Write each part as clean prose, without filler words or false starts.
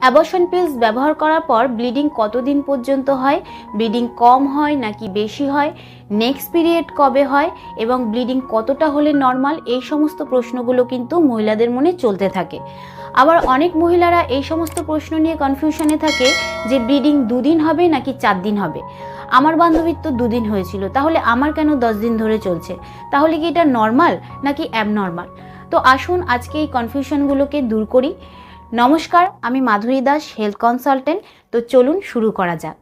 Abortion pills ব্যবহার করার পর ব্লিডিং কতদিন পর্যন্ত হয়, ব্লিডিং কম হয় নাকি বেশি হয়, নেক্সট পিরিয়ড কবে হয় এবং ব্লিডিং কতটা হলে নর্মাল, এই সমস্ত প্রশ্নগুলো কিন্তু মহিলাদের মনে চলতে থাকে। আবার অনেক মহিলারা এই সমস্ত প্রশ্ন নিয়ে কনফিউশনে থাকে যে ব্লিডিং 2 দিন হবে নাকি 4 দিন হবে। আমার বান্ধবীর তো 2 দিন হয়েছিল, তাহলে আমার কেন 10 দিন ধরে চলছে, তাহলে কি এটা নর্মাল নাকি অ্যাবনর্মাল? তো আসুন আজকে এই কনফিউশনগুলোকে দূর করি। নমস্কার, আমি মাধুরী দাস, হেলথ কনসালটেন্ট। তো চলুন শুরু করা যাক।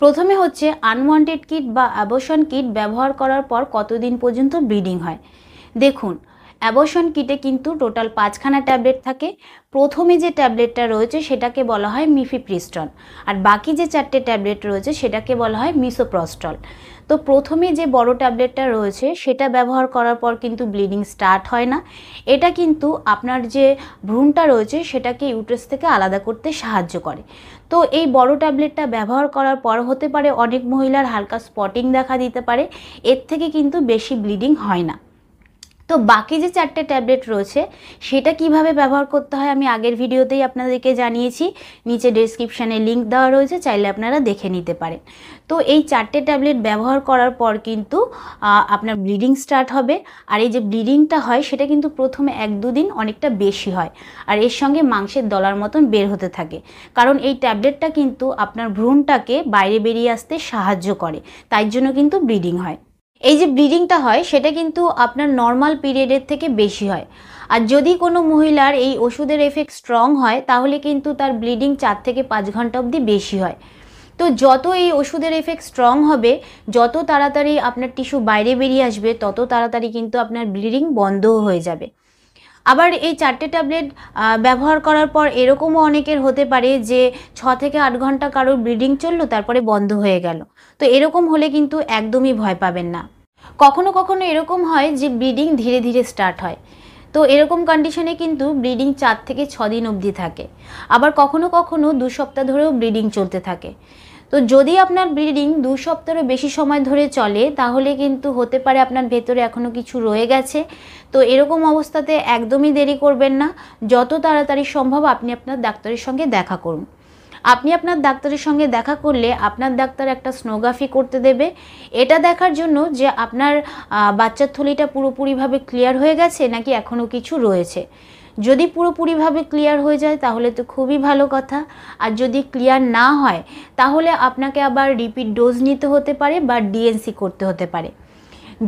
প্রথমে হচ্ছে আনওয়ান্টেড কিট বা অ্যাবর্শন কিট ব্যবহার করার পর কতদিন পর্যন্ত ব্লিডিং হয়। দেখুন, অ্যাবর্শন কিটে কিন্তু টোটাল 5খানা ট্যাবলেট থাকে। প্রথমে যে ট্যাবলেটটা রয়েছে সেটাকে বলা হয় মিফিপ্রিস্টন, আর বাকি যে 4টে ট্যাবলেট রয়েছে সেটাকে বলা হয় মিসোপ্রস্টল। তো প্রথমে যে বড় ট্যাবলেটটা রয়েছে সেটা ব্যবহার করার পর কিন্তু ব্লিডিং স্টার্ট হয় না। এটা কিন্তু আপনার যে ভ্রূণটা রয়েছে সেটাকে ইউট্রাস থেকে আলাদা করতে সাহায্য করে। তো এই বড় ট্যাবলেটটা ব্যবহার করার পর হতে পারে অনেক মহিলার হালকা স্পটিং দেখা দিতে পারে, এর থেকে কিন্তু বেশি ব্লিডিং হয় না। তো বাকি যে 4টে ট্যাবলেট রয়েছে সেটা কিভাবে ব্যবহার করতে হয় আমি আগের ভিডিওতেই আপনাদেরকে জানিয়েছি, নিচে ডেসক্রিপশানে লিঙ্ক দেওয়া রয়েছে, চাইলে আপনারা দেখে নিতে পারেন। তো এই 4টে ট্যাবলেট ব্যবহার করার পর কিন্তু আপনার ব্লিডিং স্টার্ট হবে। আর এই যে ব্লিডিংটা হয় সেটা কিন্তু প্রথমে 1-2 দিন অনেকটা বেশি হয়, আর এর সঙ্গে মাংসের দলার মতন বের হতে থাকে, কারণ এই ট্যাবলেটটা কিন্তু আপনার ভ্রূণটাকে বাইরে বেরিয়ে আসতে সাহায্য করে, তাই জন্য কিন্তু ব্লিডিং হয়। এই যে ব্লিডিংটা হয় সেটা কিন্তু আপনার নর্মাল পিরিয়ডের থেকে বেশি হয়। আর যদি কোনো মহিলার এই ওষুধের এফেক্ট স্ট্রং হয় তাহলে কিন্তু তার ব্লিডিং 4 থেকে 5 ঘন্টা অবধি বেশি হয়। তো যত এই ওষুধের এফেক্ট স্ট্রং হবে, যত তাড়াতাড়ি আপনার টিস্যু বাইরে বেরিয়ে আসবে, তত তাড়াতাড়ি কিন্তু আপনার ব্লিডিং বন্ধও হয়ে যাবে। আবার এই 4টে ট্যাবলেট ব্যবহার করার পর এরকমও অনেকের হতে পারে যে 6 থেকে 8 ঘন্টা কারোর ব্লিডিং চললো, তারপরে বন্ধ হয়ে গেল। তো এরকম হলে কিন্তু একদমই ভয় পাবেন না। কখনো কখনো এরকম হয় যে ব্লিডিং ধীরে ধীরে স্টার্ট হয়। তো এরকম কন্ডিশনে কিন্তু ব্লিডিং 4 থেকে 6 দিন অবধি থাকে। আবার কখনো কখনো 2 সপ্তাহ ধরেও ব্লিডিং চলতে থাকে। তো যদি আপনার ব্লিডিং 2 সপ্তাহেরও বেশি সময় ধরে চলে তাহলে কিন্তু হতে পারে আপনার ভেতরে এখনও কিছু রয়ে গেছে। তো এরকম অবস্থাতে একদমই দেরি করবেন না, যত তাড়াতাড়ি সম্ভব আপনি আপনার ডাক্তারের সঙ্গে দেখা করুন। আপনি আপনার ডাক্তারের সঙ্গে দেখা করলে আপনার ডাক্তার একটা সোনোগ্রাফি করতে দেবে, এটা দেখার জন্য যে আপনার বাচ্চার থলিটা পুরোপুরিভাবে ক্লিয়ার হয়ে গেছে নাকি এখনও কিছু রয়েছে। যদি পুরোপুরিভাবে ক্লিয়ার হয়ে যায় তাহলে তো খুবই ভালো কথা, আর যদি ক্লিয়ার না হয় তাহলে আপনাকে আবার রিপিট ডোজ নিতে হতে পারে বা ডিএনসি করতে হতে পারে।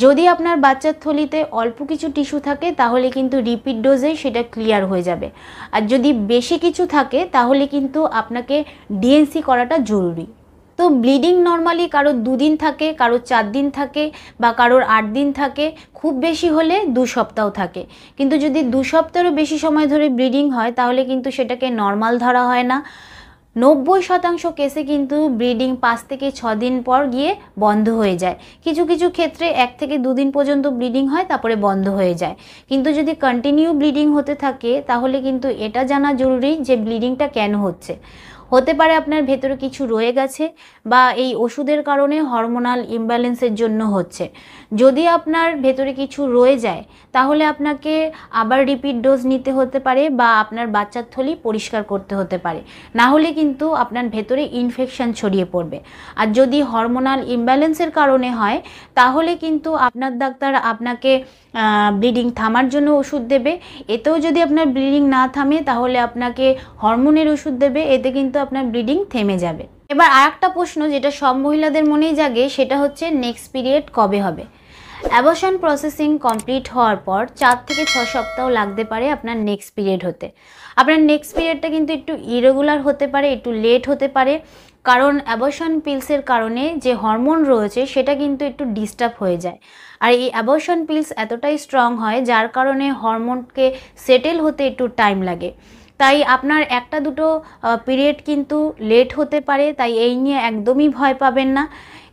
যদি আপনার বাচ্চার থলিতে অল্প কিছু টিস্যু থাকে তাহলে কিন্তু রিপিট ডোজেই সেটা ক্লিয়ার হয়ে যাবে, আর যদি বেশি কিছু থাকে তাহলে কিন্তু আপনাকে ডিএনসি করাটা জরুরি। তো ব্লিডিং নর্মালি কারোর 2 দিন থাকে, কারোর 4 দিন থাকে বা কারোর 8 দিন থাকে, খুব বেশি হলে 2 সপ্তাহ থাকে। কিন্তু যদি 2 সপ্তাহেরও বেশি সময় ধরে ব্লিডিং হয় তাহলে কিন্তু সেটাকে নর্মাল ধরা হয় না। 90% কেসে কিন্তু ব্লিডিং 5 থেকে 6 দিন পর গিয়ে বন্ধ হয়ে যায়। কিছু কিছু ক্ষেত্রে 1 থেকে 2 দিন পর্যন্ত ব্লিডিং হয়, তারপরে বন্ধ হয়ে যায়। কিন্তু যদি কন্টিনিউ ব্লিডিং হতে থাকে তাহলে কিন্তু এটা জানা জরুরি যে ব্লিডিংটা কেন হচ্ছে। হতে পারে আপনার ভেতরে কিছু রয়ে গেছে বা এই ওষুধের কারণে হরমোনাল ইমব্যালেন্সের জন্য হচ্ছে। যদি আপনার ভেতরে কিছু রয়ে যায় তাহলে আপনাকে আবার রিপিট ডোজ নিতে হতে পারে বা আপনার বাচ্চার থলি পরিষ্কার করতে হতে পারে, না হলে কিন্তু আপনার ভেতরে ইনফেকশন ছড়িয়ে পড়বে। আর যদি হরমোনাল ইমব্যালেন্সের কারণে হয় তাহলে কিন্তু আপনার ডাক্তার আপনাকে ব্লিডিং থামার জন্য ওষুধ দেবে। এতেও যদি আপনার ব্লিডিং না থামে তাহলে আপনাকে হরমোনের ওষুধ দেবে, এতে কিন্তু আপনার ব্লিডিং থেমে যাবে। এবার আরেকটা প্রশ্ন যেটা সব মহিলাদের মনেই জাগে সেটা হচ্ছে নেক্সট পিরিয়ড কবে হবে। অ্যাবর্শন প্রসেসিং কমপ্লিট হওয়ার পর 4 থেকে 6 সপ্তাহ লাগতে পারে আপনার নেক্সট পিরিয়ড হতে। আপনার নেক্সট পিরিয়ডটা কিন্তু একটু ইরেগুলার হতে পারে, একটু লেট হতে পারে, কারণ অ্যাবর্শন পিলসের কারণে যে হরমোন রয়েছে সেটা কিন্তু একটু ডিস্টার্ব হয়ে যায়। আর এই অ্যাবর্শন পিলস এতটাই স্ট্রং হয় যার কারণে হরমোনকে সেটেল হতে একটু টাইম লাগে। তাই আপনার 1-2 পিরিয়ড কিন্তু লেট হতে পারে, তাই এই নিয়ে একদমই ভয় পাবেন না।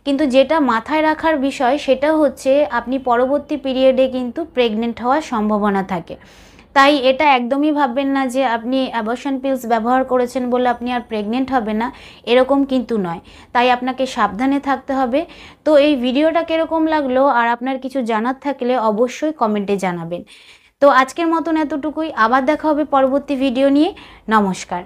কিন্তু যেটা মাথায় রাখার বিষয় সেটা হচ্ছে আপনি পরবর্তী পিরিয়ডে কিন্তু প্রেগনেন্ট হওয়ার সম্ভাবনা থাকে। তাই এটা একদমই ভাববেন না যে আপনি অ্যাবর্শন পিলস ব্যবহার করেছেন বলে আপনি আর প্রেগনেন্ট হবে না, এরকম কিন্তু নয়। তাই আপনাকে সাবধানে থাকতে হবে। তো এই ভিডিওটা কীরকম লাগলো আর আপনার কিছু জানার থাকলে অবশ্যই কমেন্টে জানাবেন। তো আজকের মতন এতটুকুই, আবার দেখা হবে পরবর্তী ভিডিও নিয়ে। নমস্কার।